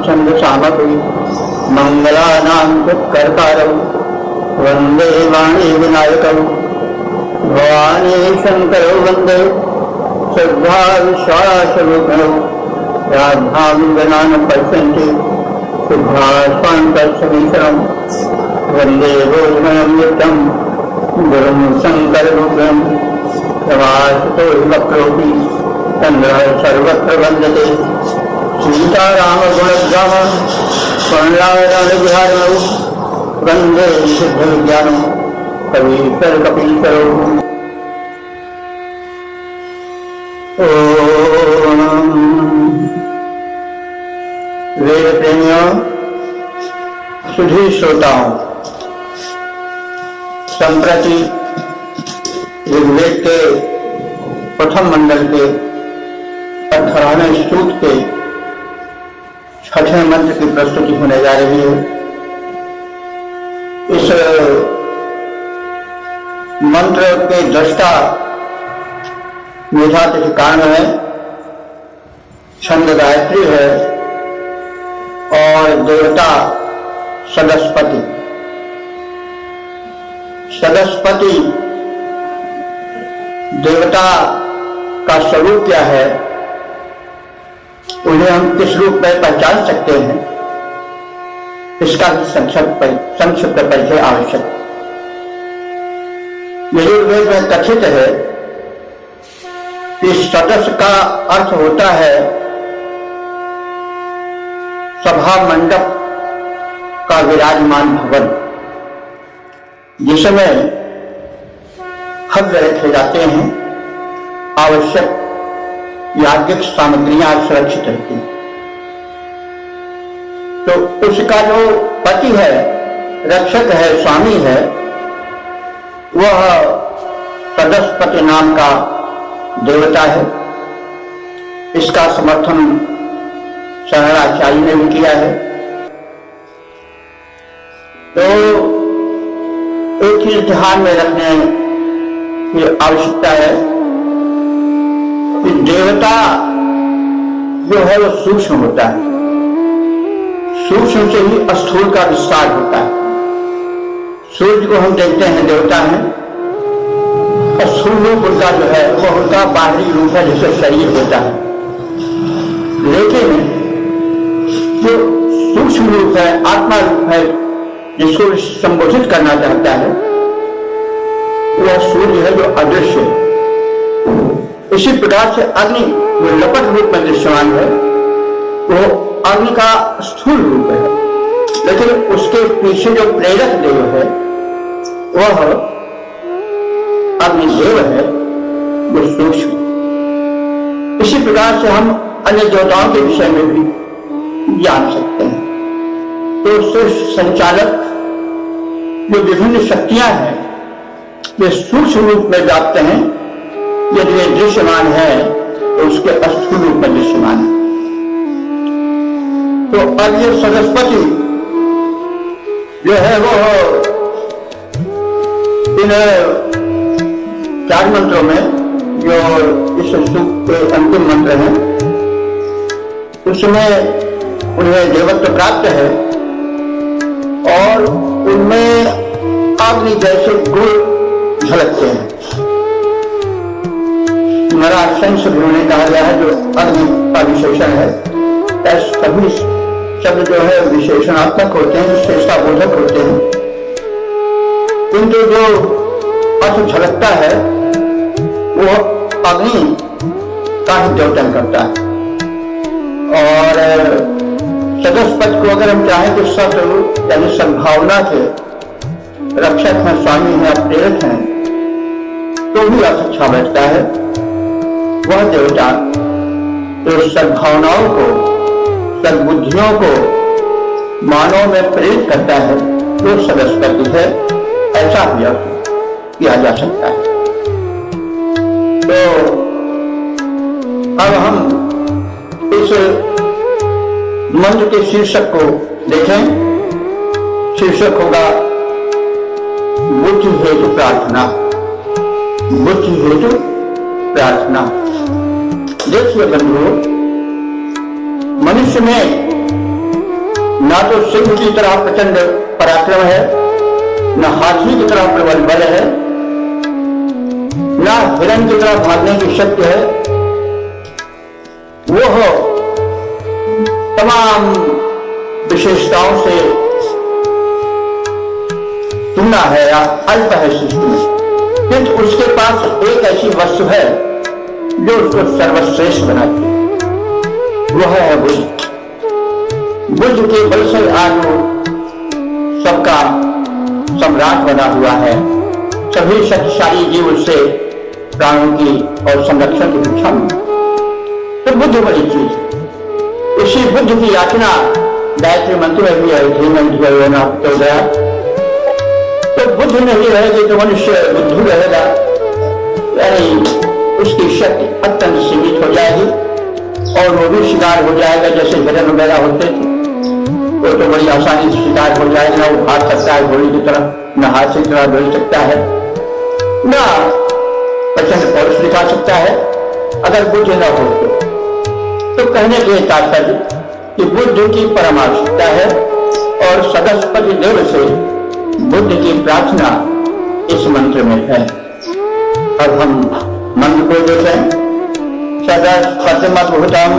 छन्दसामपि मङ्गलानां तत्कर्तारौ वन्दे वाणी विनायकौ भवानी शङ्करौ वन्दे श्रद्धा विश्वासरूपिणौ राधां विना न पश्यन्ति शुद्धास्वान्तसमीचरम् वन्दे भोजनं नित्यं गुरुं शङ्कररूपिणं प्रवासितो वक्रोऽपि चन्द्रः सर्वत्र वन्दते सीतारामगुणग्राम स्वर्णारणविहारिणौ वन्दे सिद्धविज्ञानं कवीश्वर कपीश्वरौ। वेद प्रेमियों, सुधी श्रोताओं, संप्रति ऋग्वेद के प्रथम मंडल के 18वें सूक्त के 6ठे मंत्र की प्रस्तुति होने जा रही है। इस मंत्र के दृष्टा मेधातिथिकांड है, छंद गायत्री है और देवता सदस्पति। सदस्पति देवता का स्वरूप क्या है, उन्हें हम किस रूप में पहचान सकते हैं, इसका संक्षिप्त परिचय आवश्यक है। यजुर्वेद में कथित है कि सदस्य का अर्थ होता है सभा मंडप का विराजमान भवन, जिसमें हव्य रखे जाते हैं, आवश्यक याज्ञिक सामग्रियां सुरक्षित रहती हैं। तो उसका जो पति है, रक्षक है, स्वामी है, वह सदस्पति नाम का देवता है। इसका समर्थन शंकराचार्य ने भी किया है। तो एक चीज ध्यान में रखने की आवश्यकता है कि देवता जो है वो सूक्ष्म होता है, सूक्ष्म से ही स्थूल का विस्तार होता है। सूर्य को हम देखते हैं देवता है, स्थूल रूप उनका जो है वो उनका बाहरी रूप है, जैसे शरीर होता है। लेकिन जो सूक्ष्म रूप है, आत्मा रूप है, जिसको संबोधित करना चाहता है, वह सूर्य है जो अदृश्य है। इसी प्रकार से अग्नि जो लपट रूप में दृश्यमान है, वो अग्नि का स्थूल रूप है, लेकिन उसके पीछे जो प्रेरक देव है वह अग्निदेव है, वो सूक्ष्म। इसी प्रकार से हम अन्य देवताओं के विषय में भी जान सकते हैं। तो उससे संचालक जो विभिन्न शक्तियां हैं, वे सूक्ष्म रूप में व्याप्त हैं। यदि वे दृश्यमान है तो उसके स्थूल रूप में दृश्यमान है। तो अब ये सरस्वती जो है वो इन 4 मंत्रों में, जो इस सूक्त के अंतिम मंत्र हैं, उसमें उन्हें देवत्व प्राप्त है और उनमें अग्नि जैसे गुण झलकते हैं। महाराज संस्कृत ने कहा गया है जो अग्नि का विशेषण है, सभी शब्द जो है विशेषणात्मक होते हैं, विशेषता बोधक होते हैं, किंतु जो अर्थ झलकता है वो अग्नि का ही द्योतन करता है। और सदस्पति को अगर हम चाहें तो सतरूप यानी सद्भावना के रक्षक हैं, स्वामी हैं, प्रेरक हैं, तो भी अर्थ अच्छा बैठता है। वह देवता जो सद्भावनाओं को, सद्बुद्धियों को मानव में प्रेरित करता है, जो सदस्पति है, ऐसा भी अर्थ किया जा सकता है। तो अब हम इस मंत्र के शीर्षक को देखें। शीर्षक होगा बुद्धि हेतु प्रार्थना। बुद्धि हेतु प्रार्थना। देखिए बंधुओं, मनुष्य में ना तो सिंह की तरह प्रचंड पराक्रम है, न हाथी की तरह प्रबल बल है, न हिरण की तरह भागने की शक्ति है। वो तमाम विशेषताओं से चुना है या अल्प है सृष्टि में, किंतु उसके पास एक ऐसी वस्तु है जो उसको सर्वश्रेष्ठ बनाती है। वह है बुद्ध। बुद्ध के बल से आज वो सबका सम्राट बना हुआ है। सभी शक्तिशाली जीव उससे प्राणों की और संरक्षण की भिक्षा में। तो बुद्ध बड़ी चीज है। इसी बुद्ध की याचना गायत्री मंत्र में भी है, धीमंत हो गया। तो बुद्ध नहीं रहेगी तो मनुष्य बुद्धू रहेगा, यानी उसकी शक्ति अत्यंत सीमित हो जाएगी और वो भी शिकार हो जाएगा। जैसे हिरण वगैरह होते थे वो तो बड़ी आसानी से शिकार हो जाएगा, वो भाग सकता है घोड़ी की तरह, न हाथी की तरह दौड़ सकता है, न प्रचंड पौरुष दिखा सकता है अगर बुद्ध न हो तो कहने के तात्पर्य कि बुद्ध की परम आवश्यकता है और सदस्पति देव से बुद्ध की प्रार्थना इस मंत्र में है। अब हम मंत्र को देखें। सदस्पतिमद्भुतम्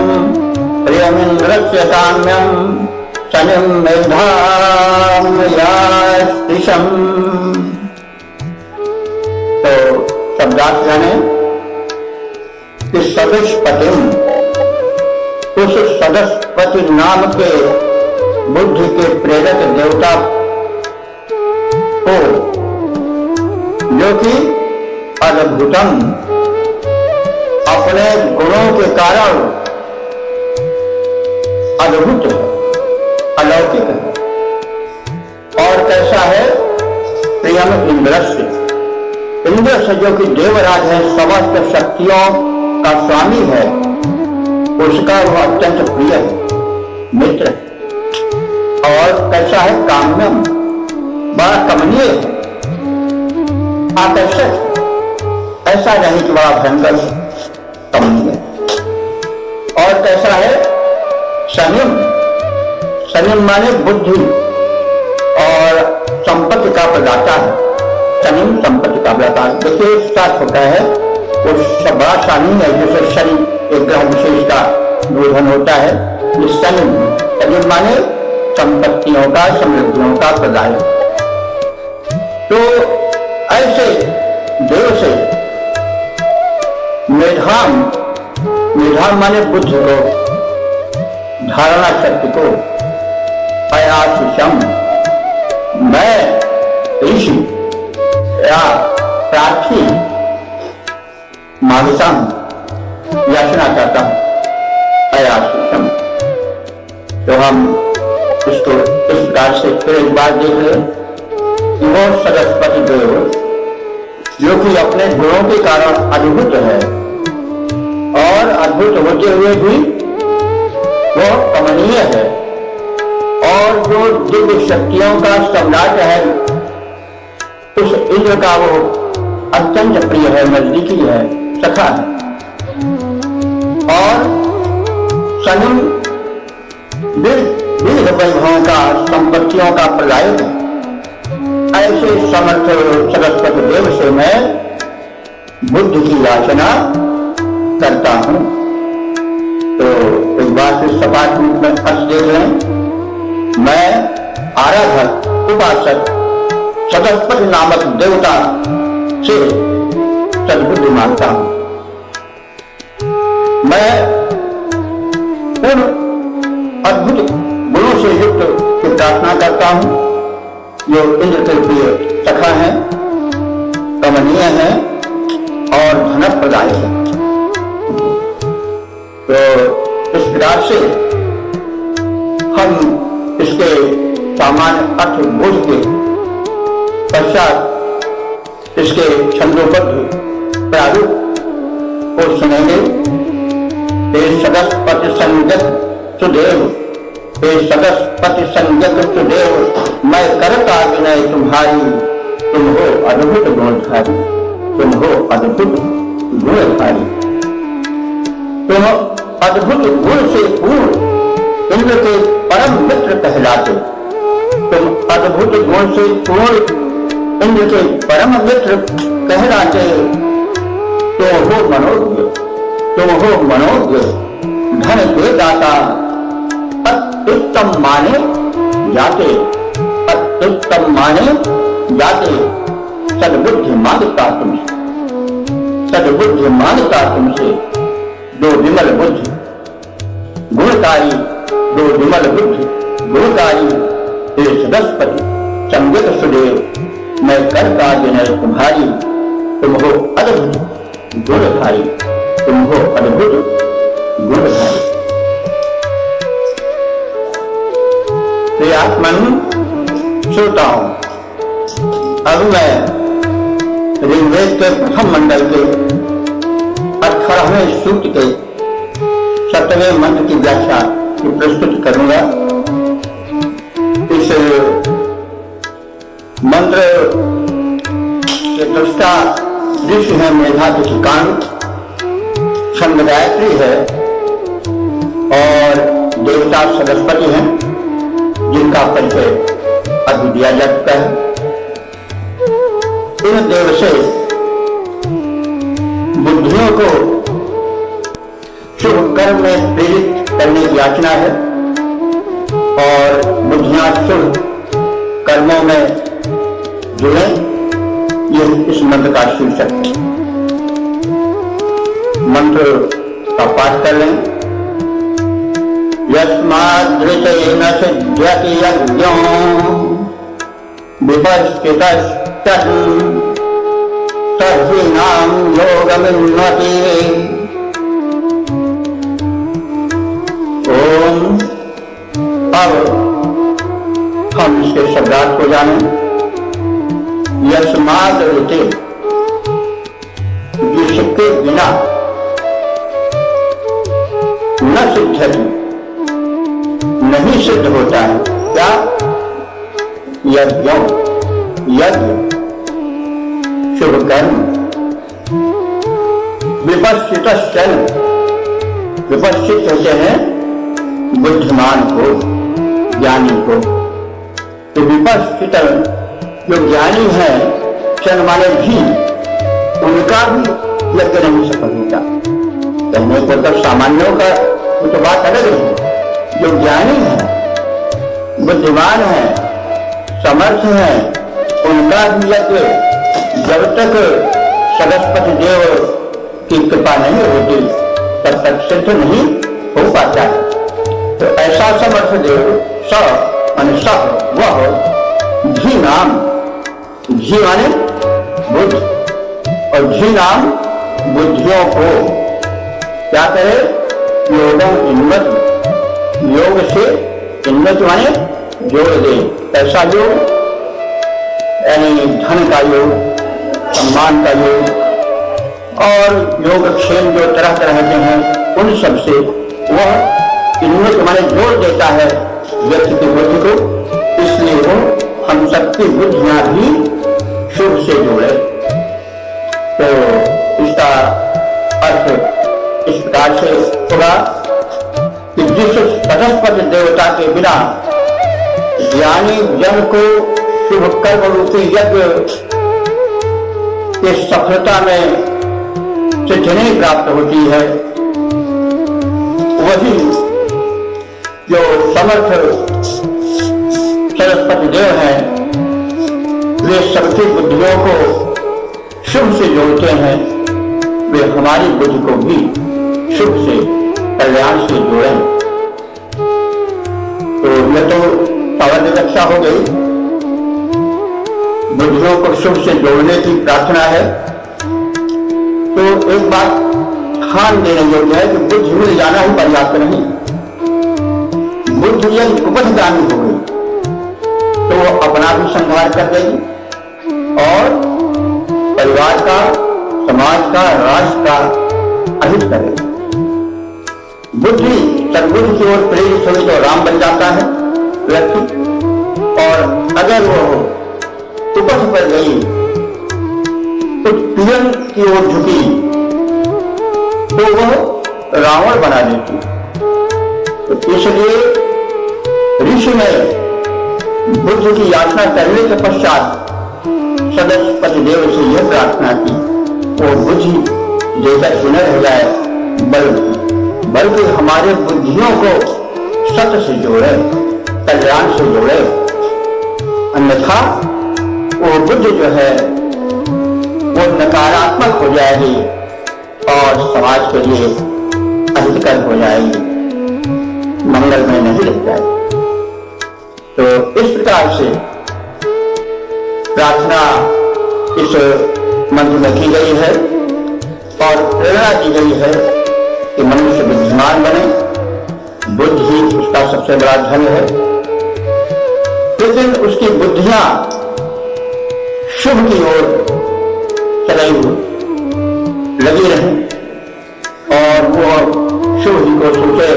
प्रियमिन्द्रस्य काम्यम् शनिं मेधाम्ययास्तिशम्। तो शब्दार्थ जाने कि सदस्पतिम, उस सदस्पति नाम के बुद्ध के प्रेरक देवता को, जो कि अद्भुतम, अपने गुणों के कारण अद्भुत है, अलौकिक है। और कैसा है? प्रियम इंद्रस्य, इंद्र से जो कि देवराज है, समस्त शक्तियों का स्वामी है, उसका वह अत्यंत प्रिय है, मित्र। और कैसा है? काम्यम, बड़ा कमनीय है, आकर्षक, ऐसा नहीं कि बड़ा भयंकर कमनीय। और कैसा है? संयम, संयम माने बुद्धि और संपत्ति का प्रदाता है। संयम संपत्ति का प्रदाता। देखिए साथ होता है वो बड़ा शानी है, जैसे शनि एक ग्रह विशेष का गोधन होता है। संयम, संयम माने संपत्तियों का, समृद्धियों का प्रदायक। तो ऐसे देव से मेधाम, मेधाम माने बुद्धि को, धारणा शक्ति को, अयाशिषम, मैं ऋषि या प्रार्थी मांगता हूं, याचना करता हूं, अयाशिषम। तो हम इसको इस प्रकार से फिर एक बार देख लें। वो सरस्वती देव जो कि अपने गुणों के कारण अद्भुत है और अद्भुत होते हुए भी वो कमनीय है, और जो दिव्य शक्तियों का सम्राट है, उस इंद्र का वो अत्यंत प्रिय है, नजदीकी है, सखा है। और संयम विविध वैभवों का, संपत्तियों का प्रदायक है। ऐसे समर्थ सरस्वती देव से मैं बुद्ध की याचना करता हूं। तो एक बार फिर सपाट रूप में अर्थ देख लें। मैं आराधक, उपासक, सदस्पति नामक देवता से सद्बुद्धि मांगता हूं। मैं उन अद्भुत गुणों से युक्त की प्रार्थना करता हूं जो इंद्र के प्रिय सखा है, कमनीय है और धन प्रदायक है। तो इस प्रकार से हम इसके सामान्य अर्थ बोझ के पश्चात इसके छंदोबद्ध प्रारूप को सुनेंगे। सदस्पति संगत सुदेव, सदस्पति संगत सुदेव, मैं करता विनय तुम्हारी, तुम हो अद्भुत गुणधारी, तुम हो अद्भुत गुणधारी। तुम अद्भुत गुण से पूर्ण इंद्र के परम मित्र कहलाते। तुम अद्भुत गुण से पूर्ण इंद्र के परम मित्र कहलाते। तुम हो मनोज्ञ, तुम हो मनोज्ञ, धन के दाता, अत्युत्तम माने जाते, अत्युत्तम माने जाते। सद्बुद्धि मांगता तुमसे, सद्बुद्धि मांगता तुमसे। दो विमल बुद्धि गुणकारी, दो विमल बुद्धि गुणकारी, हे सदस्पति संगत सुदेव, मैं करता विनय तुम्हारी। तुम हो अद्भुत गुणधारी, तुम हो अद्भुत गुणधारी। आत्मन श्रोता हूं। अब मैं ऋग्वेद के प्रथम मंडल के 18वें सूक्त के 7वें मंत्र की व्याख्या की प्रस्तुत करूंगा। इस मंत्र के दृष्टा ऋषि है मेधातिथि कांड, छंद गायत्री है और देवता सरस्वती हैं, जिनका परिचय अभी दिया जा चुका है। इन देव से बुद्धियों को शुभ कर्म में प्रेरित करने की याचना है और बुद्धियां शुभ कर्मों में जुड़े, ये इस मंत्र का शीर्षक है। मंत्र का पाठ कर लें। यस्माद्ऋतेन सिद्ध्यति यज्ञो विपश्चितश्चन् तर्हीणां योगमिन्वति। ओम। अब हम इसके शब्दार्थ को जानें। यस्माद्ऋते, जिसके बिना न सिद्ध्यति, नहीं सिद्ध होता है। क्या? यज्ञ, यज्ञ शुभ कर्म। विपश्चितश्चन, विपश्चित होते हैं बुद्धिमान को, ज्ञानी को। तो विपश्चित जो ज्ञानी है, चन माने भी, उनका भी यज्ञ नहीं सफल होता। कहने को तो सामान्यों का तो बात अलग है। जो ज्ञानी है, बुद्धिमान है, समर्थ है, उनका भी यज्ञ जब तक सरस्वती देव की कृपा नहीं होती तब तक सिद्ध नहीं हो पाता है। तो ऐसा समर्थ देव स माने सब वह घी नाम, घी माने बुद्ध, और घी नाम बुद्धियों को क्या करे? योगम इन्वत, योग से इन्वत माने जोड़ दे। पैसा योग यानी धन का योग, सम्मान का योग और योगक्षेम जो तरह तरह के हैं, उन सब से वह इन्वत माने जोड़ देता है व्यक्ति की बुद्धि को। इसलिए वो हम सबकी बुद्धियां भी शुभ से जोड़े। तो इसका अर्थ इस प्रकार से होगा कि जिस सरस्वती देवता के बिना ज्ञानी जन को शुभ कर्म रूपी यज्ञ की सफलता में सिद्धि नहीं प्राप्त होती है, वही जो समर्थ सरस्वती देव हैं, वे सबकी बुद्धियों को शुभ से जोड़ते हैं। वे हमारी बुद्धि को भी शुभ से, कल्याण से जोड़ें। तो यह तो पावन रक्षा हो गई, बुद्धियों को शुभ से जोड़ने की प्रार्थना है। तो एक बात ध्यान देने योग्य है कि बुद्धि मिल जाना ही पर्याप्त नहीं। बुद्धि यदि उपथगामी हो गई तो वो अपना भी संहार कर देगी और परिवार का, समाज का, राष्ट्र का अहित करेगी। बुद्धि सद्बुद्धि की ओर प्रेरित हुई तो राम बन जाता है व्यक्ति, और अगर वो उपथ पर गई तो पीड़न की ओर झुकी तो वह रावण बना देती। तो इसलिए ऋषि ने बुद्ध की याचना करने के पश्चात सदस्यपति देव से यह प्रार्थना की, वो बुद्धि देकर ही न रह जाए, बल्कि हमारे बुद्धियों को सत्य से जोड़े, कल्याण से जोड़े, अन्यथा वो बुद्धि जो है वो नकारात्मक हो जाएगी और समाज के लिए अहितकर हो जाएगी, मंगलमय नहीं लग जाएगी। तो इस प्रकार से प्रार्थना इस मंत्र में की गई है और प्रेरणा दी गई है कि मनुष्य बुद्धिमान बने, बुद्धि ही उसका सबसे बड़ा धन है, लेकिन उसकी बुद्धियां शुभ की ओर चलाई लगी रहें और वो शुभ ही को सोचे,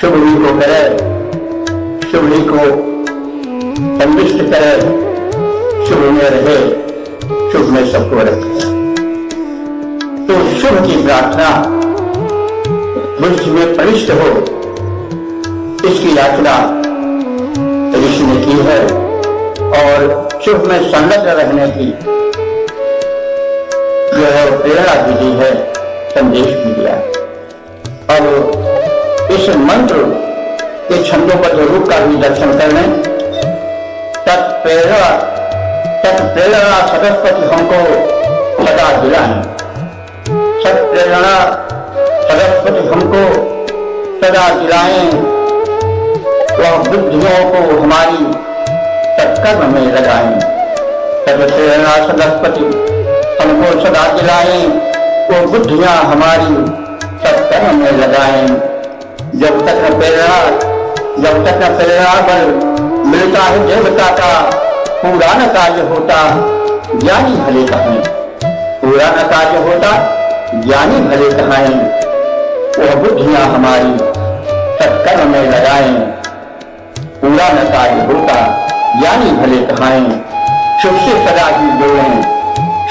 शुभ ही को करे, शुभ ही को संतुष्ट करे, शुभ में रहे, शुभ में सबको रखे। तो शुभ की प्रार्थना बुद्धि में प्रविष्ट हो, इसकी याचना ऋषि ने की है और शुभ में संलग्न रहने की जो है प्रेरणा भी दी है, संदेश भी दिया। अब इस मंत्र के छंदोबद्ध रूप का भी दर्शन करने, तत्प्रेरणा सरस्वती हमको सदा दिलाएं, सत्प्रेरणा सरस्वती हमको सदा दिलाएं, वह बुद्धियों को हमारी सत्कर्म में लगाएं। सत्प्रेरणा सरस्वती हमको सदा दिलाएं, वो बुद्धियां हमारी सत्कर्म में लगाएं। जब तक न प्रेरणा बल मिलता है देवता का, पूरा न कार्य होता ज्ञानी भले कहें, पूरा न कार्य होता ज्ञानी भले कहें। वह बुद्धियां हमारी सत्कर्म में लगाएं, पूरा न कार्य होता ज्ञानी भले कहें। शुभ से सदा ही जोड़ें,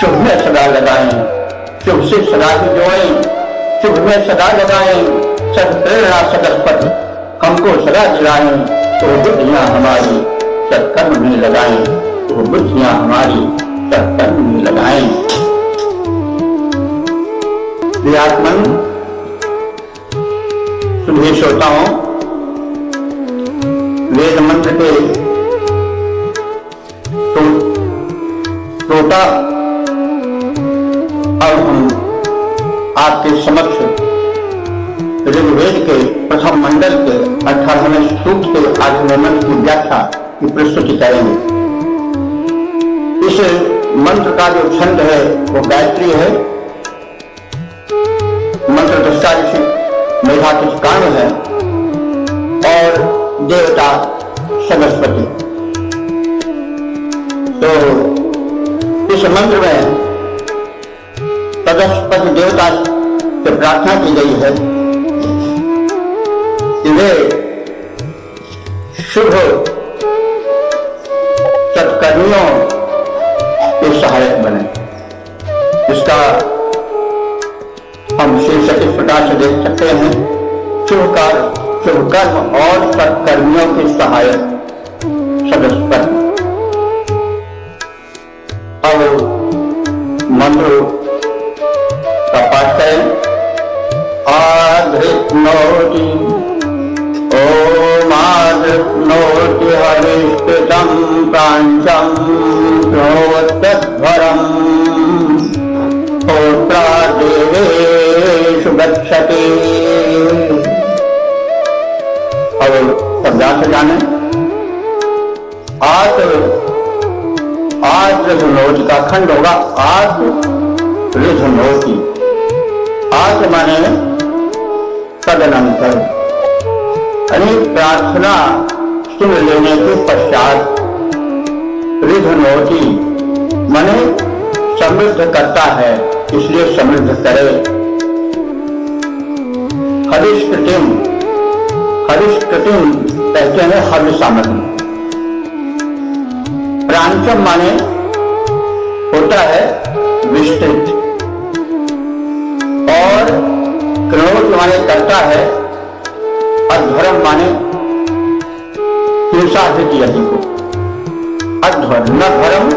शुभ में सदा लगाएं, शुभ से सदा ही जोड़ें, शुभ में सदा लगाएं। सत्प्रेरणा सरस्वती हमको सदा दिलाएं, तो बुद्धियां हमारी सत्कर्म में लगाएं, तो बुद्धियां हमारी सत्कर्म में लगाएं। व्यात्मन सुबह श्रोताओं, वेद मंत्र के श्रोता अब हम आपके समक्ष ऋग्वेद के प्रथम मंडल के 18वें सूक्त के 8वें मंत्र की व्याख्या की प्रस्तुति करेंगे। इस मंत्र का जो छंद है वो गायत्री है, मंत्र दृष्टा ऋषि मेधातिथि काण्ड है और देवता सरस्वती। तो इस मंत्र में सरस्वती देवता से प्रार्थना की गई है कि वे शुभ सत्कर्मियों के सहायक बने। इसका हम शीर्षक इस प्रकार से देख सकते हैं, शुभ कर्म और सत्कर्मियों के सहायक सरस्वती। अब मंत्र का पाठ करें। आधृत्नोति ओम आधृत्नोति हरिष्कृतं प्राञ्चं प्रोत्तध्वरम् होत्रा देवेषु गच्छति। अब शब्दार्थ जाने। आधृत्नोति का खंड होगा आधृत्नोति। आध माने तदनंतर, यानी प्रार्थना सुन लेने के पश्चात। ऋधनोति माने समृद्ध करता है, इसलिए समृद्ध करे। हरिष्कृतिम कहते हैं हव्य सामग्री। प्रांचम माने होता है विस्तृत और कृणोत माने करता है, और धर्म माने हिंसार्हित यज्ञ को, अध्वर न धर्म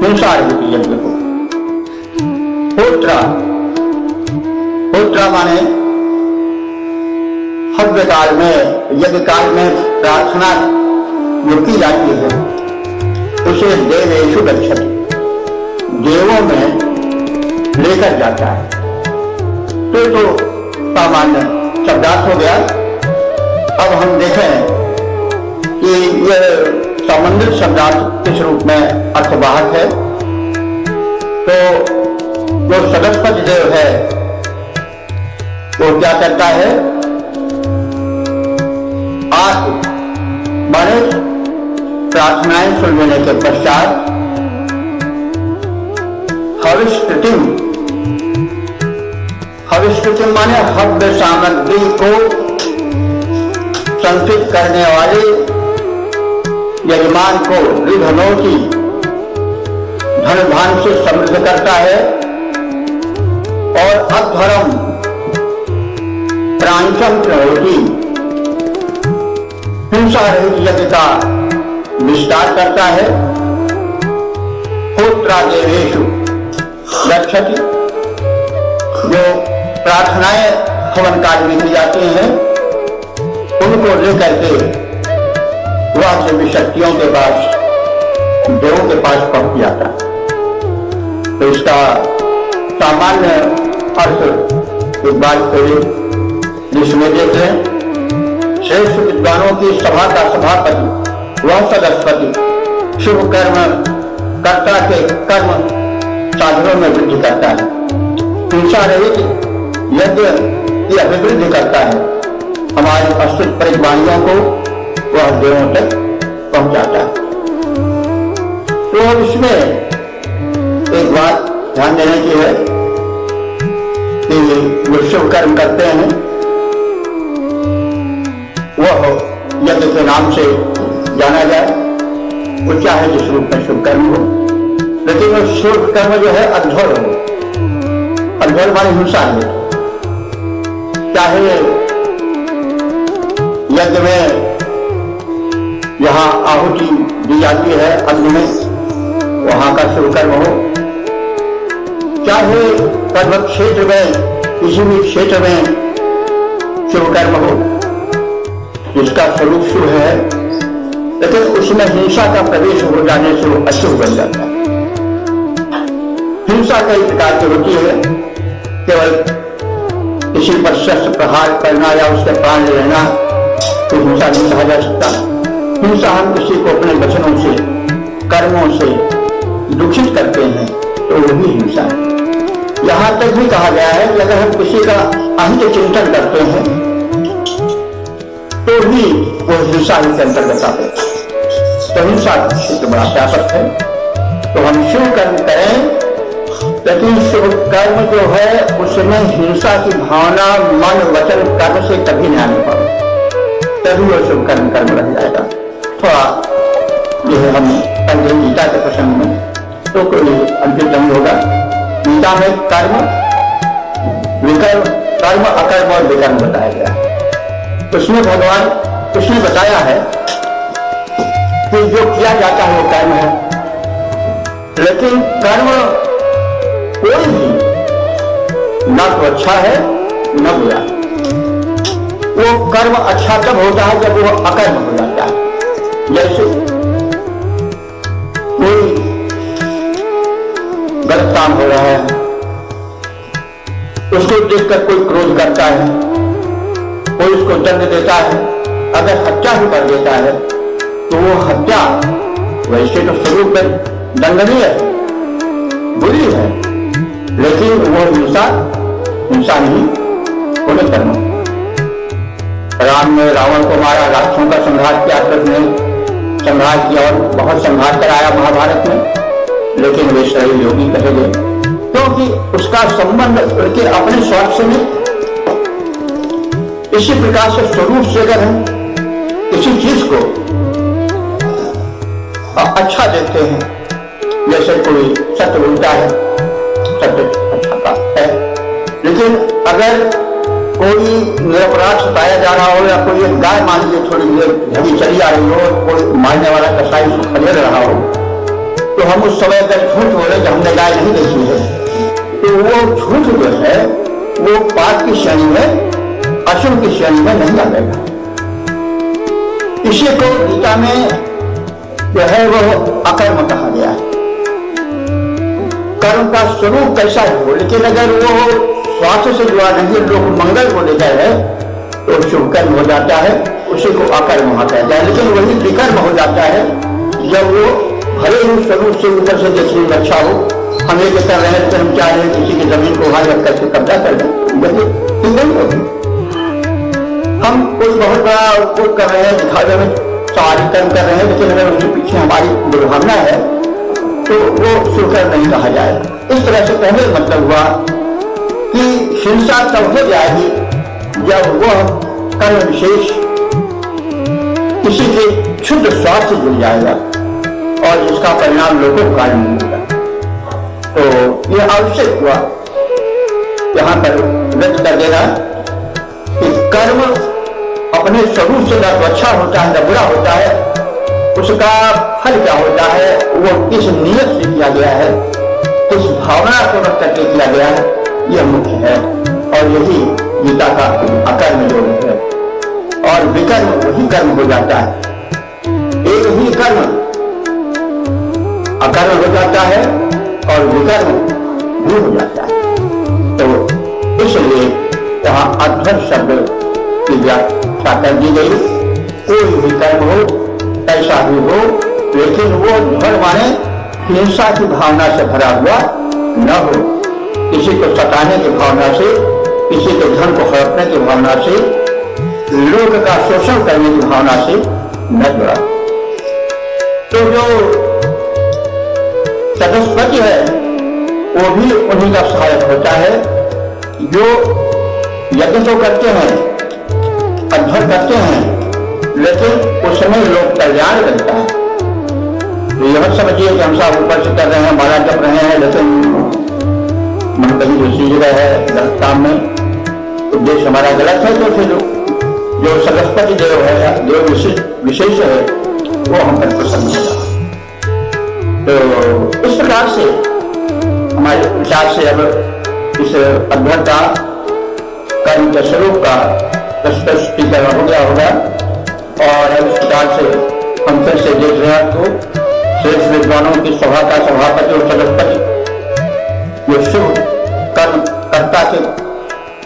हिंसार्हित यज्ञ को। होत्रा, होत्रा माने हव्य काल में, यज्ञ काल में प्रार्थना जो की जाती है उसे देवेषु गच्छति, देवों में लेकर जाता है। तो सामान्य शब्दार्थ हो गया। अब हम देखें कि यह संबंधित शब्दार्थ किस रूप में अर्थवाहक है। तो जो सरस्वती देव है वो क्या करता है, आज माने प्रार्थनाएं सुन लेने के पश्चात हविष्कृतिम, हविष्कृतिम माने हव्य सामग्री को संचित करने वाले यजमान को ऋधनोति, धन धान से समृद्ध करता है। और अध्वरम प्रांचम प्रहोति, हिंसा रहित यज्ञ का विस्तार करता है। होत्रा देवेषु गच्छति, जो प्रार्थनाएं हवन काल में की जाती हैं उनको लेकर के वह देवी शक्तियों के पास, देवों के पास पहुंच जाता है। तो इसका सामान्य अर्थ एक बात करिए, जिसमें देख लें, श्रेष्ठ विद्वानों की सभा का सभापति वह सरस्वती शुभ कर्म कर्ता के कर्म साधनों में वृद्धि करता है। हिंसा रहित यज्ञ की अभिवृद्धि करता है। हमारी अस्तुत परिवाणियों को वह देवों तक पहुंचाता है। तो अब इसमें एक बात ध्यान देने की है कि जो शुभ कर्म करते हैं वह यज्ञ के नाम से जाना जाए, वो चाहे जिस रूप में शुभ कर्म हो, लेकिन वो शुभ कर्म जो है अध्वर हो। अध्वर माने हिंसा है। चाहे यज्ञ में जहां आहुति दी जाती है अग्नि में, वहां का शुभ कर्म हो, चाहे कर्म क्षेत्र में किसी भी क्षेत्र में शुभ कर्म हो जिसका स्वरूप शुभ है, लेकिन उसमें हिंसा का प्रवेश हो जाने से वो अशुभ बन जाता है। हिंसा कई प्रकार की होती है, केवल किसी पर शस्त्र प्रहार करना या उसके प्राण ले लेना तो हिंसा नहीं कहा जा सकता। हिंसा हम किसी को अपने वचनों से, कर्मों से दुखित करते हैं तो वो भी हिंसा है। यहां तक भी कहा गया है कि अगर हम किसी का अहित चिंतन करते हैं तो भी वो हिंसा के अंतर्गत आते हैं। तो हिंसा तो बड़ा व्यापक है। तो हम शुभ कर्म करें, लेकिन शुभ कर्म जो है उसमें हिंसा की भावना मन वचन कर्म से कभी नहीं आने पाए, तभी वो शुभ कर्म कर्म रह जाएगा। थोड़ा यह हम पहले गीता के प्रसंग में तो कोई अंतिम दंड होगा। गीता में कर्म विकर्म, कर्म अकर्म और विकर्म बताया गया। उसमें भगवान उसने बताया है कि जो किया जाता है वो कर्म है, लेकिन कर्म कोई भी न तो अच्छा है न बुरा। वो कर्म अच्छा तब होता है जब वो अकर्म हो जाता है। जैसे कोई गलत काम हो रहा है, उसको देखकर कोई क्रोध करता है, कोई उसको दंड देता है, अगर हत्या ही कर देता है तो वो हत्या वैसे तो स्वरूप में दंडनीय है, बुरी है, लेकिन वो हिंसा नहीं, होने कर्म। राम ने रावण को मारा, राक्षसों का संहार किया, कृष्ण ने संहार किया और बहुत संहार कराया महाभारत में, लेकिन वे सही योगी कहे गए क्योंकि उसका संबंध उनके अपने स्वार्थ से नहीं। इसी प्रकार से स्वरूप से अगर हम किसी चीज को अच्छा देखते हैं, जैसे कोई सत्य बोलता है, सत्य अच्छा का है, लेकिन अगर कोई निरपराध सताया जा रहा हो या कोई एक गाय मान लीजिए थोड़ी देर झड़ी चली आ रही हो, कोई मारने वाला कसाई उसको खदेड़ रहा हो, तो हम उस समय अगर झूठ बोले कि हमने गाय नहीं देखी है, तो वो झूठ जो है वो पाप की श्रेणी में, अशुभ की श्रेणी में नहीं आ जाएगा। इसी को गीता में जो है वो अकर्म कहा गया है। कर्म का स्वरूप कैसा हो, लेकिन अगर वो स्वास्थ्य से जुड़ा नहीं, लोग मंगल को लेकर है, तो शुभ कर्म हो जाता है, उसी को अकर्म कहते हैं। लेकिन वही विकर्म हो जाता है जब वो भले ही स्वरूप से ऊपर से देखने में अच्छा हो, हम ये कर रहे हैं, हम चाह रहे हैं किसी की जमीन को वहां रख करके कब्जा कर दें, नहीं होगी। हम कोई बहुत बड़ा उपयोग कर रहे हैं, दिखावे में सारी कर्म कर रहे हैं, लेकिन अगर उसके पीछे हमारी दुर्भावना है तो वो शुभकर्म नहीं कहा जाएगा। इस तरह से पहले मतलब हुआ कि हिंसा तब हो जाएगी जब वह कर्म विशेष किसी के क्षुद्र स्वार्थ से जुड़ जाएगा और जिसका परिणाम लोगों को कारण मिलेगा। तो यह आवश्यक हुआ यहां पर व्यक्त कर देना कि कर्म अपने स्वरूप से न तो अच्छा होता है न बुरा होता है, उसका फल क्या होता है, वो किस नियत से किया गया है, किस भावना को रख करके किया गया है, यह मुख्य है। और यही गीता का अकर्म योग है। और विकर्म वही कर्म हो जाता है, एक ही कर्म अकर्म हो जाता है और विकर्म भी हो जाता है। तो इसलिए यहाँ अध्वर शब्द की व्याख्या कर दी गई। कोई भी कर्म हो, ऐसा भी हो, लेकिन वो ध्वर माने हिंसा की भावना से भरा हुआ न हो, किसी को सताने की भावना से, किसी के धन को हड़पने की भावना से, लोग का शोषण करने की भावना से न जुड़ा। तो जो चतुष्पति है वो भी उन्हीं का सहायक होता है, जो यज्ञ तो करते हैं, अध्वर करते हैं, लेकिन उस समय लोग कल्याण करता है। तो यह समझिए कि हम सब ऊपर से कर रहे हैं, माला जप रहे हैं, लेकिन मन कहीं दूसरी जगह है, गलत काम में उद्देश्य हमारा गलत है, तो फिर जो सरस्वती देव है, जो विशेष है, वो हम पर प्रसन्न होगा। तो इस प्रकार से हमारे विचार से अब इस अध्वर का कर्म के स्वरूप का स्पष्टीकरण हो गया होगा। और इस प्रकार से हम फिर से देख रहे हैं तो श्रेष्ठ विद्वानों की सभा का सभापति और सदस्यपति जो शुभ कर्म कर्ता के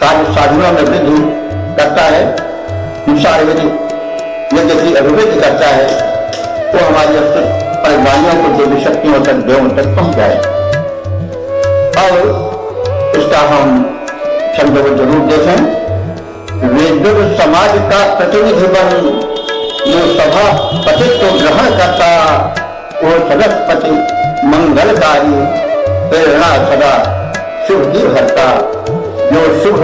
कार्य साधनों में वृद्धि करता है, हिंसा यज्ञ की अभिवृद्धि करता है, वो हमारी परिवारों को देवी शक्तियों तक, देवों तक पहुंच जाए। और इसका हम शब्द को जरूर देखें। वेदुर समाज का प्रतिनिधि बन जो सभा पतित्व ग्रहण करता, वो सरस्वती मंगलकारी, प्रेरणा सदा शुभ की हरता। जो शुभ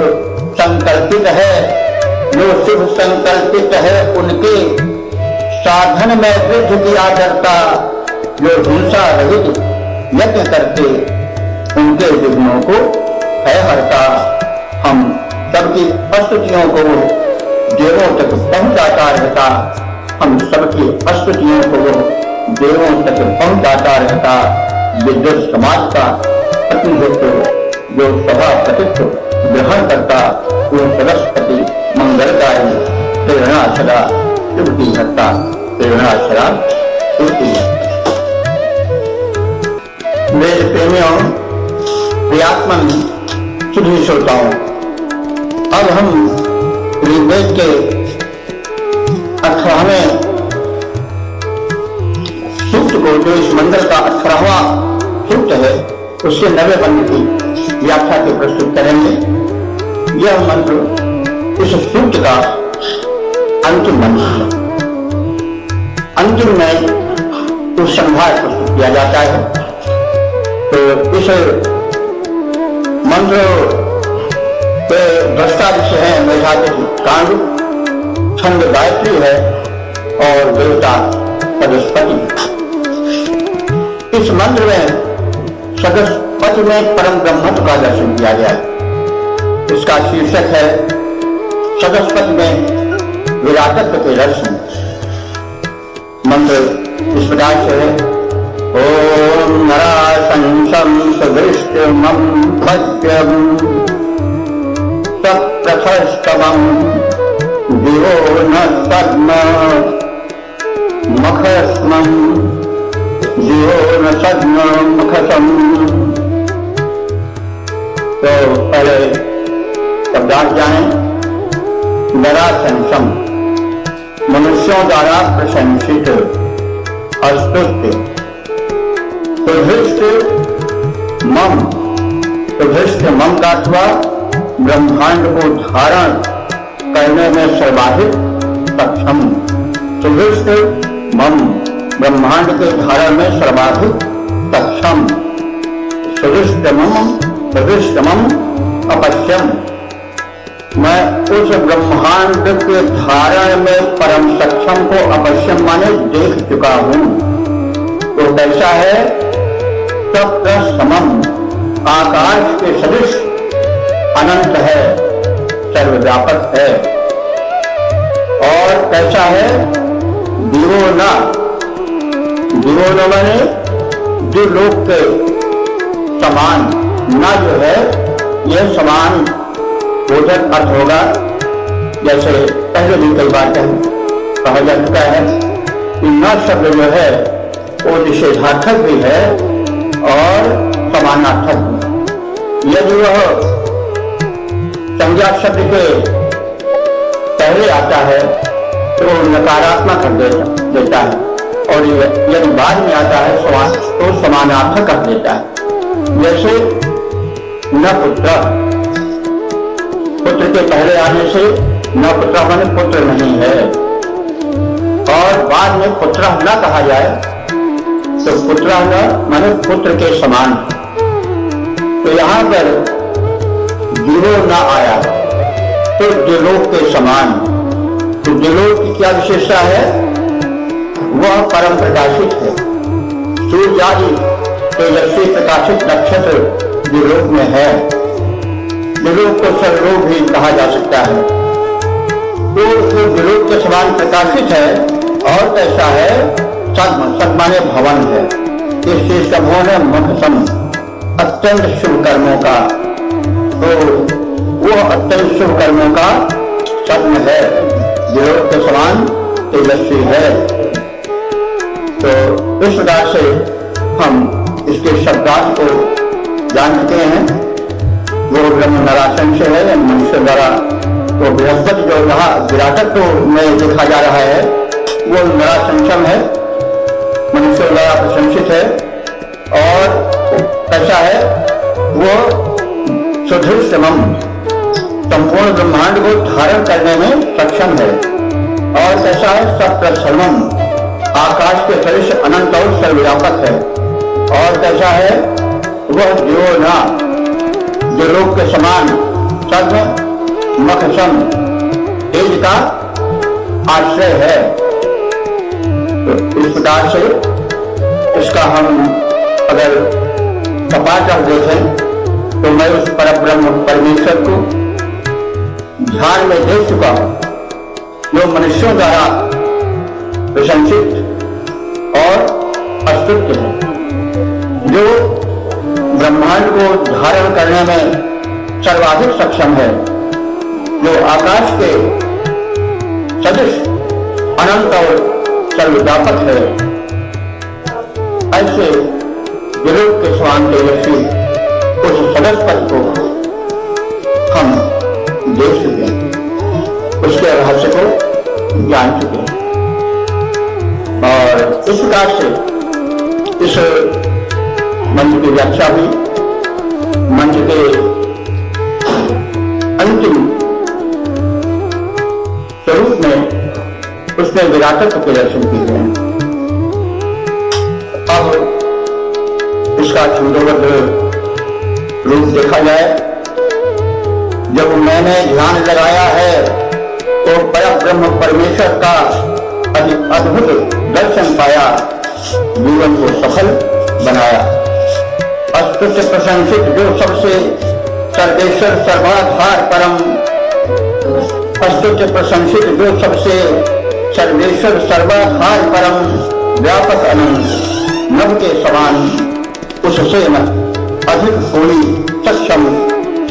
संकल्पित है, जो शुभ संकल्पित है, उनके साधन में वृद्धि किया करता। जो हिंसा रहित यज्ञ करके उनके विघ्नों को है हरता। हम सबकी स्तुतियों को देवों तक पहुंचाता रहता, हम सबकी स्तुतियों को देवों तक पहुंचाता रहता। विद्युत समाज का प्रतिनिधित्व जो सभा प्रतित्व ग्रहण करता, वो सरस्वती मंगलकारी, प्रेरणा सदा शुभ की हरता, प्रेरणा सदा शुभ की। वेद प्रेमियों, प्रियात्मन सुधी श्रोताओं, अब हम ऋग्वेद के 18वें सूक्त को, जो इस मंडल का 18वां सूक्त है, उसके 90 बंद की व्याख्या के प्रस्तुत करेंगे। यह मंत्र इस सूक्त का अंतिम मंत्र है। अंतिम में कुछ संभार प्रस्तुत किया जाता है। तो इस मंत्र के दृष्टा विषय है मेधातिथि कांड, छंद गायत्री है और देवता सदस्पति। इस मंत्र में सदस्पति में परम ब्रह्मत्व का दर्शन किया गया है। इसका शीर्षक है सदस्पति में विराटत्व के दर्शन। मंत्र इस प्रकार से है। ओम नराशंसं सुदृष्टमं भव्यं सप्रथस्तमं दिवो न सद्म मखस्मं दिवो न सद्म मखसम। तो पहले शब्दार्थ जाने। नराशंसं मनुष्यों द्वारा प्रशंसित अस्तुत्य। सुधृष्ट मम का अथवा ब्रह्मांड को धारण करने में सर्वाधिक सक्षम। सुधृष्ट मम ब्रह्मांड के धारण में सर्वाधिक सक्षम। सुदृष्टमम अपश्यम मैं उस ब्रह्मांड के धारण में परम सक्षम को अपश्यम माने देख चुका हूं। तो कैसा है? समम आकाश के सदृश अनंत है, सर्वव्यापक है। और कैसा है? दिवोना माने द्विलोक के समान। न जो है यह समान बोधक अर्थ होगा, जैसे पहले भी कई बार कहा जा चुका है कि न शब्द जो है वो निषेधार्थक भी है और समानार्थक भी। यदि वह संज्ञा शब्द के पहले आता है तो नकारात्मक अर्थ देता है, और यदि बाद में आता है तो समानार्थक अर्थ देता है। जैसे न पुत्र के पहले आने से न पुत्र माने पुत्र नहीं है, और बाद में पुत्र न कहा जाए तो पुत्र न माने पुत्र के समान। तो यहां पर दिवो न आया तो द्विलोक के समान। तो द्विलोक की क्या विशेषता है? वह परम प्रकाशित है। सूर्य आदि तेजस्वी प्रकाशित नक्षत्र द्विलोक में है। द्विलोक को सर्वलोक भी कहा जा सकता है। तो द्विलोक के समान प्रकाशित है। और कैसा है? सद्म माने भवन है। इस चीज का भवन है मखसम, अत्यंत शुभ कर्मों का। तो वो अत्यंत शुभ कर्मों का सद्म है, द्विलोक के समान तेजस्वी है। तो इस प्रकार से हम इसके शब्दार्थ को जान चुके हैं। वो ब्रह्म नराशंस है, मनुष्य द्वारा तो बृहस्पति जो रहा विराटत्व में देखा जा रहा है वो नराशंसम है, मनुष्य द्वारा प्रशंसित है। और कैसा है? वो सुधृष्टमम संपूर्ण ब्रह्मांड को धारण करने में सक्षम है। और कैसा है? सप्रथमम आकाश के सदृश अनंत और सर्वव्यापक है। और कैसा है? वह द्वियोना द्विलोक के समान सद्म मखसम तेज का आश्रय है। तो इस प्रकार से इसका हम अगर सपाट कर देखें तो मैं उस परब्रह्म परमेश्वर को ध्यान में देख चुका हूं, जो मनुष्यों द्वारा प्रशंसित और अस्तुत्य है, जो ब्रह्मांड को धारण करने में सर्वाधिक सक्षम है, जो आकाश के सदृश अनंत और सर्वव्यापक है। ऐसे द्विलोक के समान तेजस्वी उस सदस्पति को हम देख चुके हैं, उसके रहस्य को जान चुके हैं। और इस प्रकार से इस मंत्र की व्याख्या हुई। मंत्र के अंतिम स्वरूप में उसने विराटत्व के दर्शन किए हैं। अब इसका छंदोबद्ध रूप देखा जाए। जब मैंने ध्यान लगाया है तो परब्रह्म परमेश्वर का अद्भुत दर्शन पाया, जीवन को सफल बनाया। अस्तुत्य प्रशंसित जो सबसे सर्वेश्वर सर्वाधार परम स्तुत्य प्रशंसित जो सबसे सर्वेश्वर सर्वाधार परम व्यापक अनंत नभ के समान उससे न अधिक कोई सक्षम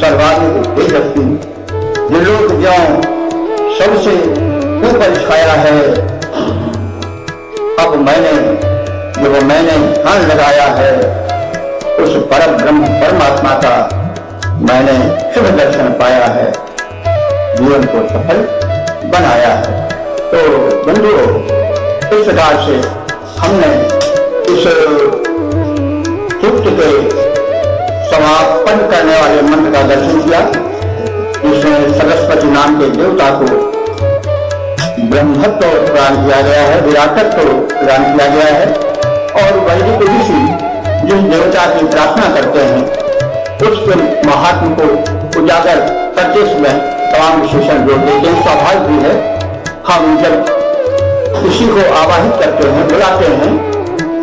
सर्वाधिक तेजस्वी त्रिलोक ज्यों सबसे ऊपर छाया है। अब मैंने ध्यान लगाया है उस परम ब्रह्म परमात्मा का मैंने शुभ दर्शन पाया है, जीवन को सफल बनाया है। तो बंधुओं, इस प्रकार से हमने इस सूक्त के समापन करने वाले मंत्र का दर्शन किया, जिसमें सरस्वती नाम के देवता को ब्रह्मत्व प्रदान किया गया है, विराटत्व प्रदान किया गया है। और वैदिक ऋषि जिस देवता की प्रार्थना करते हैं उसके महात्म को उजागर करते समय तमाम विशेषण जोड़ देते हैं। स्वाभाविक भी है, हम जब किसी को आवाहित करते हैं, बुलाते हैं,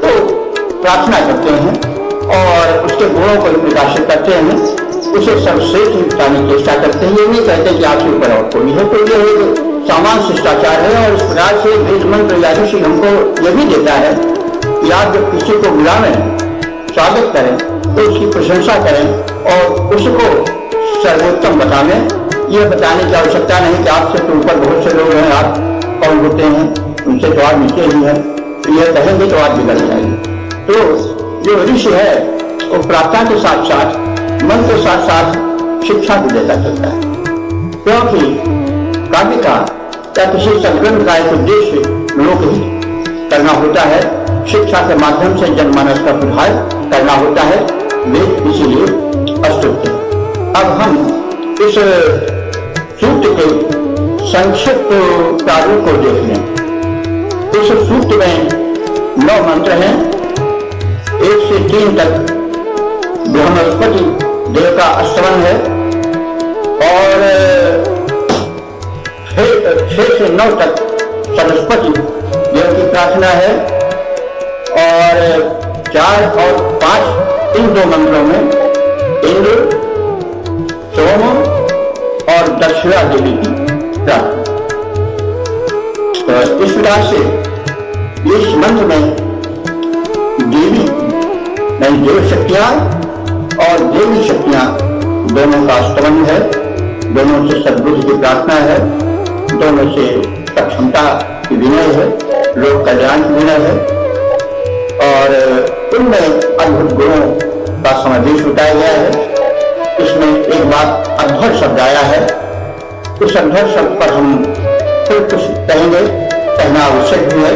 तो प्रार्थना करते हैं और उसके गुणों को प्रकाशित करते हैं, उसे सर्वश्रेष्ठ निपटाने की चेष्टा करते हैं। ये नहीं कहते कि आपके ऊपर और कोई है। तो ये एक सामान्य शिष्टाचार है और इस प्रकार से वेद मंत्र या ऋषि हमको यह भी देता है कि आप जब किसी को बुलावें, स्वागत करें, तो उसकी प्रशंसा करें और उसको सर्वोत्तम बतावें। यह बताने की आवश्यकता नहीं कि आपसे तो ऊपर बहुत से लोग हैं, आप कौन होते हैं, उनसे तो आप नीचे ही हैं, यह कहेंगे तो आप बिगड़ जाएंगे। तो जो ऋषि है वो प्रार्थना के साथ साथ मन के साथ साथ शिक्षा भी देता चलता है, क्योंकि काव्य का या किसी संग्रंथ का एक उद्देश्य लोकहित करना होता है, शिक्षा के माध्यम से जनमानस का सुधार करना होता है, वेद इसीलिए अस्तुत्य। अब हम इस सूक्त के संक्षिप्त प्रारूप को देख लें। इस सूक्त में 9 मंत्र हैं, 1 से 3 तक बृहस्पति देव का स्तवन है और 6 से 9 तक सरस्वती देव की प्रार्थना है और 4 और 5 इन 2 मंत्रों में इंद्र, सोम और दक्षिणा देवी की प्रार्थना। तो इस प्रकार से इस मंत्र में देवी नहीं देव शक्तियां और देवी शक्तियां दोनों का स्तवन है, दोनों से सद्बुद्धि की प्रार्थना है, दोनों से सक्षमता की विनय है, लोक कल्याण की विनय है और उनमें अद्भुत गुणों का समावेश बताया गया है। इसमें एक बात अध्वर शब्द आया है, उस अध्वर शब्द पर हम फिर कुछ कहेंगे, कहना आवश्यक भी है।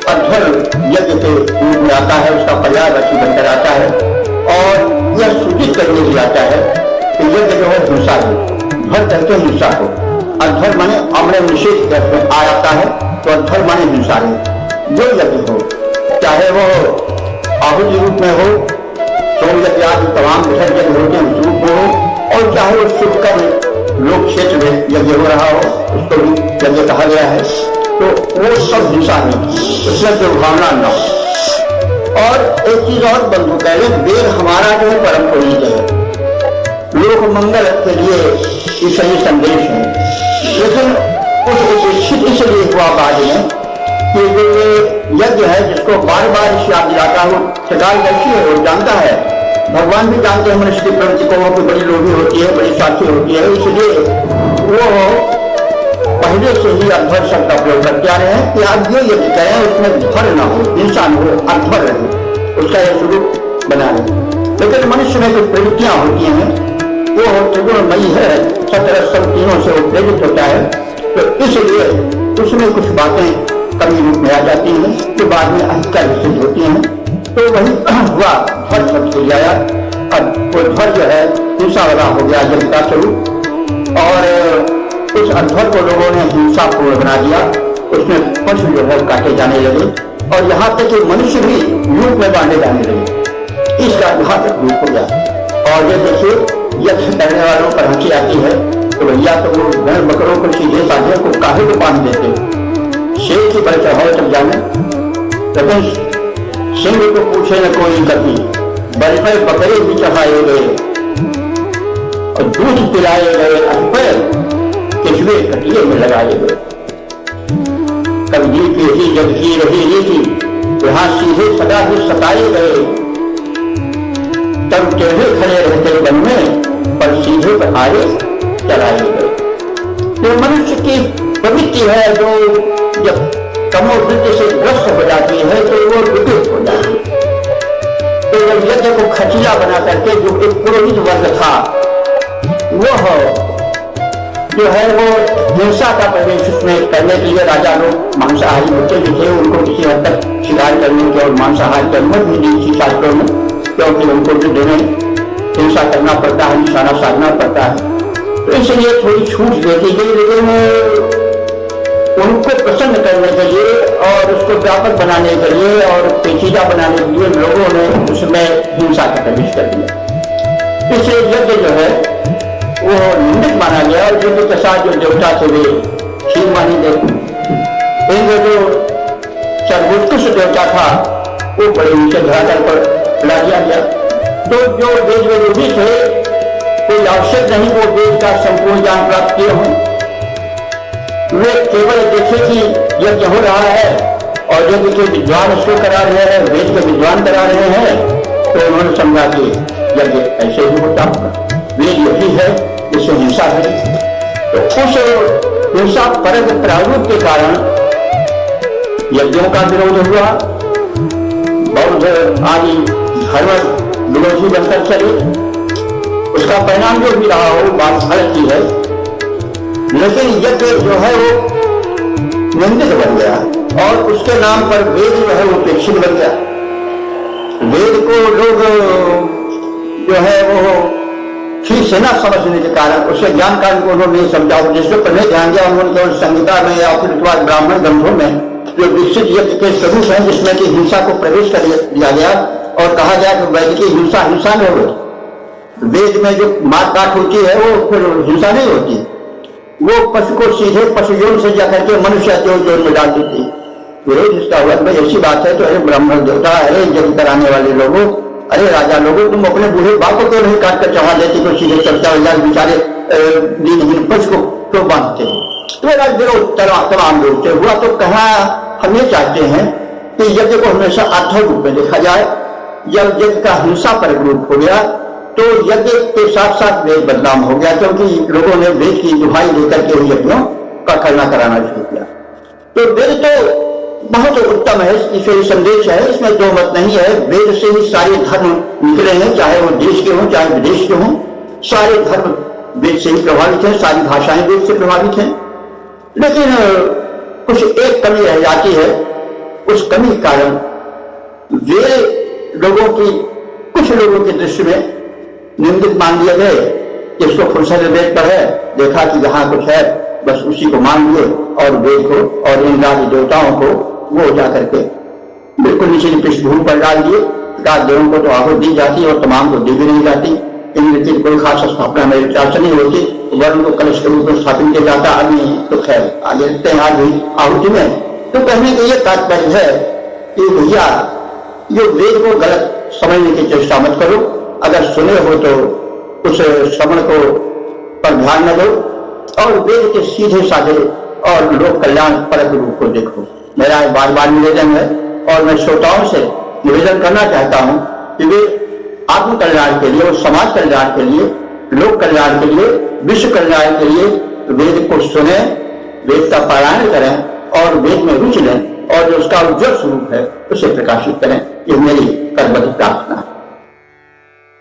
अध्वर यज्ञ के रूप में आता है, उसका पर्यायवाची बनकर आता है और यह सूचित करने के लिए आता है कि यज्ञ जो है हिंसा हो, ध्वर करके हिंसा हो। अध्वर माने अमृत निषेध आ जाता है, तो अध्वर माने हिंसा हो। जो यज्ञ हो, चाहे वो आहुति रूप में हो, सोम यज्ञ आदि तमाम विषय यज्ञ होते हैं उस रूप में हो, और चाहे वो शुभ कर्म लोक क्षेत्र में यज्ञ हो रहा हो, उसको भी यज्ञ कहा गया है, तो वो सब हिंसा है, उसमें दुर्भावना न हो। और एक चीज और बंधु कह रहे, वेद हमारा जो है परम पुनीत है, लोक मंगल के लिए ईश्वरीय संदेश है, लेकिन कुछ उपेक्षित इसलिए हुआ बाद में कि जो यज्ञ है जिसको बार बार याद दिलाता हूँ, सकालदर्शी है, वो जानता है, भगवान भी जानते हैं मनुष्य की प्रवृत्ति को, वो बड़ी लोभी होती है, बड़ी साक्षी होती है, इसलिए वो पहले से ही अध्वर शब्द का प्रयोग करते आ रहे हैं कि आप जो यज्ञ करें उसमें ध्वर न हो, हिंसा न हो, अध्वर रहे, उसका यह स्वरूप बना रहे। लेकिन मनुष्य में कुछ प्रवृत्तियां होती हैं, वो त्रिगुणमयी है, 17 सब तीनों से वो प्रेरित होता है, तो इसलिए उसमें कुछ बातें कमी रूप में आ जाती हैं जो बाद में अधिकतर विस्तृत होती हैं। तो वही हुआ ध्वर शब्द से आया, अब वो ध्वर जो है हिंसा वाला हो गया यज्ञ का स्वरूप, और उस अध्वर को लोगों ने हिंसा पूर्ण बना दिया, उसमें पशु जो है काटे जाने लगे और यहाँ तक कि मनुष्य भी यूप में बांधे जाने लगे, इसका यहाँ तक रूप हो गया। और ये देखिए यज्ञ करने वालों पर हंसी आती है तो भैया तो वो भेड़ बकरों को सीधे साधे को काहे को बांध देते, शेर की बड़े चढ़ावे तक जाने, लेकिन सिंह को पूछे न कोई कभी, बड़े बकरे भी चढ़ाए गए और दूध पिलाए गए अखबर, केचुए कटिए में लगाए गए। कबीर की ही जब की रही रीति, यहाँ सीधे सदा ही सताए गए। तब टेढ़े खड़े रहते वन में, पर सीधे पर आए चलाए गए। तो मनुष्य की प्रवृत्ति है जो जब तमोवृत्ति से ग्रस्त हो जाती है तो वो विकृत हो जाती है। तो जब यज्ञ को खचीला बना करके जो एक पुरोहित वर्ग था वो जो है वो हिंसा का प्रवेश उसमें करने के लिए राजा लोग मांसाहारी होते भी थे, उनको किसी हद तक शिकार करने की और मांसाहार की अनुमति भी दी थी शास्त्रों में, क्योंकि उनको भी दोनों हिंसा करना पड़ता है, निशाना साधना पड़ता है। तो इसलिए थोड़ी छूट देती गई, लेकिन उनको प्रसन्न करने के लिए और उसको व्यापक बनाने के लिए और पेचीदा बनाने के लिए लोगों ने उसमें हिंसा का प्रवेश कर दिया। इसलिए यज्ञ जो है वो निंदित माना गया और यज्ञ के साथ जो देवता थे वे क्षीर मानी गए। इनका जो सर्वोत्कृष्ट देवता था वो बड़े ऊंचे धरातल पर ला दिया गया। तो जो वेद विरोधी थे कोई आवश्यक नहीं वो वेद का संपूर्ण ज्ञान प्राप्त किए हों, वे केवल देखे कि यज्ञ हो रहा है और यज्ञ के विद्वान उसको करा रहे हैं, वेद के विद्वान करा रहे हैं, तो उन्होंने समझा कि यज्ञ ऐसे ही होता होगा, वेद यही है, इससे हिंसा है। तो उस हिंसा परक प्रारूप के कारण यज्ञों का विरोध हुआ, बौद्ध आदि धर्म विरोधी बनकर चले। उसका परिणाम जो भी रहा हो बात अलग की है, लेकिन यज्ञ जो है वो निंदित बन गया और उसके नाम पर वेद जो है वो उपेक्षित बन गया। वेद को लोग जो है वो ठीक से न समझने के कारण उसके ज्ञान कारण को उन्होंने नहीं समझा, जिसको पहले ध्यान दिया उन्होंने केवल संहिता में या फिर ब्राह्मण ग्रंथों में जो विकसित यज्ञ के स्वरूप है जिसमें कि हिंसा को प्रवेश कर दिया गया और कहा गया कि वैद की हिंसा हिंसा में हो, वेद में जो मार काट होती है वो फिर हिंसा नहीं होती, वो पशु को सीधे पशु योन से जाकर के मनुष्य योन में डाल देती। विरोध इसका हुआ भाई ऐसी बात है तो अरे ब्राह्मण देवता, अरे यज्ञ कराने वाले लोगों, अरे राजा लोगों, तुम अपने बूढ़े बाप को क्यों नहीं काट कर चढ़ा देती, तो सीधे चर्चा बेचारे दिन पशु को क्यों बांधते हो। तो विरोध तमाम लोग से हुआ। तो कहा हम ये चाहते हैं कि यज्ञ को हमेशा आर्थिक रूप में देखा जाए। जब यज्ञ का हिंसा पर रूप हो गया तो यज्ञ के साथ साथ वेद बदनाम हो गया, क्योंकि लोगों ने वेद की दुहाई लेकर के यज्ञों का करना कराना शुरू किया। तो वेद तो बहुत उत्तम है, इसमें संदेश है, इसमें दो मत नहीं है। वेद से ही सारे धर्म निकले हैं, चाहे वो देश के हों चाहे विदेश के हों, सारे धर्म वेद से ही प्रभावित है, सारी भाषाएं वेद से प्रभावित हैं। लेकिन कुछ एक कमी रह जाती है, उस कमी के कारण वेद लोगों की कुछ लोगों की दृष्टि में निंदित मान लिए गए। जिसको फुर्सत वेद पर है, देखा कि जहां कुछ है बस उसी को मान लिए और वेद को और इन राज देवताओं को वो जाकर के बिल्कुल नीचे पृष्ठभूमि पर डाल दिए। देवों को तो आहुति दी जाती और तमाम को दी भी नहीं जाती, इनकी कोई खास स्थापना मेरे विचार से नहीं होती। वर्ण को कलश के रूप में स्थापित किया जाता, अभी तो खैर आगे रखते हैं आज भी आहुति में। तो कहने का ये तात्पर्य है कि भैया ये वेद को गलत समझने की चेष्टा मत करो, अगर सुने हो तो उस श्रवण को पर ध्यान न दो और वेद के सीधे साधे और लोक कल्याण परक रूप को देखो। मेरा बार बार निवेदन है और मैं श्रोताओं से निवेदन करना चाहता हूं कि वे आत्म कल्याण के लिए और समाज कल्याण के लिए, लोक कल्याण के लिए, विश्व कल्याण के लिए वेद को सुने, वेद का पारायण करें और वेद में रुचि लें और जो उसका उज्ज्वल स्वरूप है उसे प्रकाशित करें। ये मेरी करबद्ध प्रार्थना है।